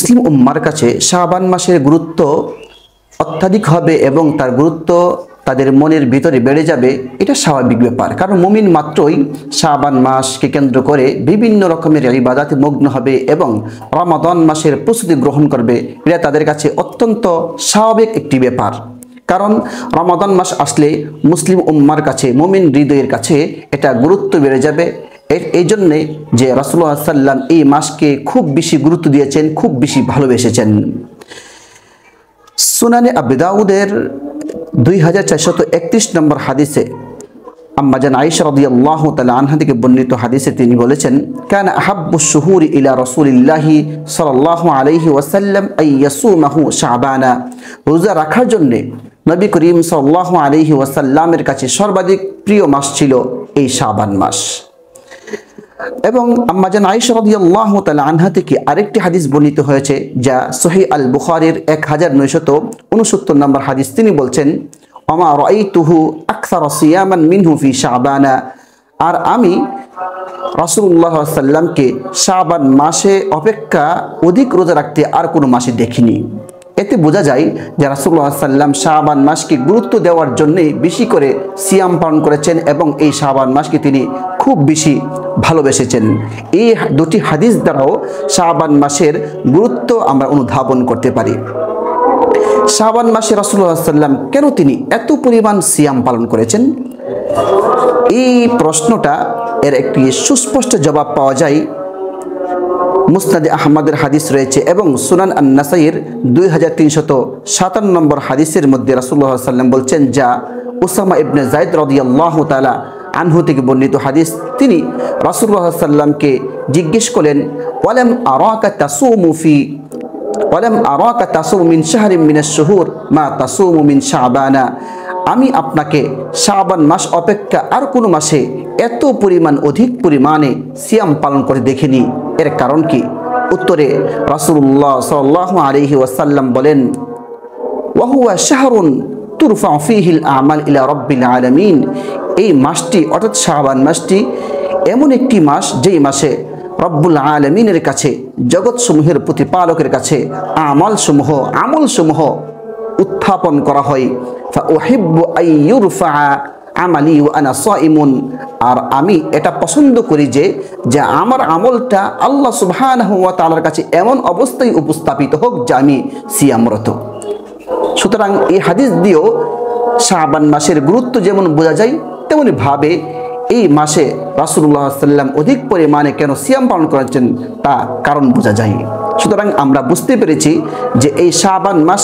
মুসলিম উম্মার কাছে শাবান মাসের গুরুত্ব অত্যাধিক হবে এবং তার গুরুত্ব তাদের মনের ভিতরে বেড়ে যাবে, এটা স্বাভাবিক ব্যাপার। কারণ মুমিন মাত্রই শাবান মাসকে কেন্দ্র করে বিভিন্ন রকমের ইবাদতে মগ্ন হবে এবং রমাদান মাসের প্রস্তুতি গ্রহণ করবে। এটা তাদের কাছে অত্যন্ত স্বাভাবিক একটি ব্যাপার। কারণ রমাদান মাস আসলে মুসলিম উম্মার কাছে, মুমিন হৃদয়ের কাছে এটা গুরুত্ব বেড়ে যাবে। এই জন্যে যে রাসূলুল্লাহ সাল্লাল্লাহু আলাইহি ওয়াসাল্লাম এই মাসকে খুব বেশি গুরুত্ব দিয়েছেন, খুব বেশি ভালোবেসেছেন। সুনানে আবু দাউদের 2431 নম্বর হাদিসে আম্মা জান আয়েশা রাদিয়াল্লাহু তাআলা আনহা থেকে বর্ণিত হাদিসে তিনি বলেছেন, কানা আহাব্বুশ শুহুরি ইলা রাসূলিল্লাহি সাল্লাল্লাহু আলাইহি ওয়াসাল্লাম আই ইয়াসুমাহু শাবানা। রোজা রাখার জন্য নবী করিম সাল্লাল্লাহু আলাইহি ওয়াসাল্লামের কাছে সর্বাধিক প্রিয় মাস ছিল এই শাবান মাস। এবং আম্মা জান আয়েশা রাদিয়াল্লাহু তাআলা আনহা থেকে আরেকটি হাদিস বর্ণিত হয়েছে যা সহিহ আল বুখারীর 1969 নম্বর হাদিস। তিনি বলছেন, ওমা রাআইতুহু আকসারা সিয়ামান মিনহু ফি শাবানা। আর আমি রাসূলুল্লাহ সাল্লাল্লাহু আলাইহি ওয়াসাল্লামকে শাবান মাসে অপেক্ষা অধিক রোজা রাখতে আর কোনো মাসে দেখিনি। এতে বোঝা যায় যে রাসূলুল্লাহ সাল্লাল্লাহু আলাইহি ওয়াসাল্লাম শাবান মাসকে গুরুত্ব দেওয়ার জন্য বেশি করে সিয়াম পালন করেছেন এবং এই শাবান মাসকে তিনি খুব বেশি ভালোবেসেছেন। এই দুটি হাদিস দ্বারাও শাবান মাসের গুরুত্ব আমরা অনুধাবন করতে পারি। শাবান মাসে রাসূলুল্লাহ সাল্লাল্লাহু আলাইহি ওয়াসাল্লাম কেন তিনি এত পরিমাণ সিয়াম পালন করেছেন? এই প্রশ্নটা এর একটি সুস্পষ্ট জবাব পাওয়া যায় মুসনাদে আহমদের হাদিস রয়েছে এবং সুনান আন-নাসাইর 2357 নম্বর হাদিসের মধ্যে রাসূলুল্লাহ সাল্লাল্লাহু আলাইহি ওয়াসাল্লাম বলছেন, যা উসামা ইবনে যায়েদ রাদিয়াল্লাহু তাআলা আনহু থেকে বর্ণিত হাদিস। তিনি রাসূলুল্লাহ সাল্লাল্লাহু আলাইহি ওয়াসাল্লামকে জিজ্ঞেস করলেন, ওয়ালাম আরাকা তাসুমু মিন শাহরিন মিনাশ শুহুর মা তাসুমু মিন শাবানা। আমি আপনাকে শাবান মাস অপেক্ষা আর কোনো মাসে এত পরিমাণ অধিক পরিমাণে সিয়াম পালন করে দেখিনি। এর কারণ কি? উত্তরে রাসূলুল্লাহ সাল্লাল্লাহু আলাইহি ওয়াসাল্লাম বলেন, ওয়া হুয়া শাহরুন তুরফাউ ফীহিল আমাল ইলা রাব্বিল আলামিন। এই মাসটি অর্থাৎ শাবান মাসটি এমন একটি মাস যেই মাসে রব্বুল আলামিনের কাছে, জগৎসমূহের প্রতিপালকের কাছে আমলসমূহ উত্থাপন করা হয়। ফা উহিব্বু আন ইউরফা আমালি ওয়া আনা সাইমুন। আর আমি এটা পছন্দ করি যে আমার আমলটা আল্লাহ সুবহানাহু ওয়া তাআলার কাছে এমন অবস্থায় উপস্থাপিত হোক যে আমি সিয়ামরত। সুতরাং এই হাদিস দিয়েও শাবান মাসের গুরুত্ব যেমন বোঝা যায়, তেমনি ভাবে এই মাসে রাসূলুল্লাহ সাল্লাল্লাহু আলাইহি ওয়াসাল্লাম অধিক পরিমাণে কেন সিয়াম পালন করেছেন তা কারণ বোঝা যায়। সুতরাং আমরা বুঝতে পেরেছি যে এই শাবান মাস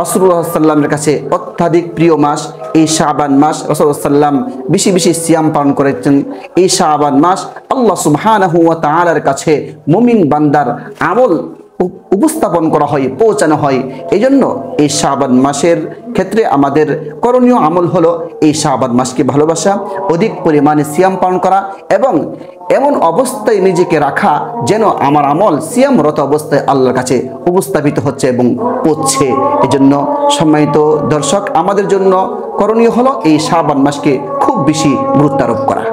রাসূলুল্লাহ সাল্লাল্লাহু আলাইহি ওয়াসাল্লামের কাছে অত্যাধিক প্রিয় মাস। এই শাবান মাস রাসূলুল্লাহ সাল্লাল্লাহু আলাইহি ওয়াসাল্লাম বেশি বেশি সিয়াম পালন করেছেন। এই শাবান মাস আল্লাহ সুবহানাহু ওয়া তাআলার কাছে মুমিন বান্দার আমল উপস্থাপন করা হয়, পৌঁছানো হয়। এই জন্য এই শাবান মাসের ক্ষেত্রে আমাদের করণীয় আমল হলো এই শাবান মাসকে ভালোবাসা, অধিক পরিমাণে সিয়াম পালন করা এবং এমন অবস্থায় নিজেকে রাখা যেন আমার আমল সিয়ামরত অবস্থায় আল্লাহর কাছে উপস্থাপিত হচ্ছে এবং পৌঁছছে। এই জন্য সম্মানিত দর্শক, আমাদের জন্য করণীয় হলো এই শাবান মাসকে খুব বেশি গুরুত্ব আরোপ করা।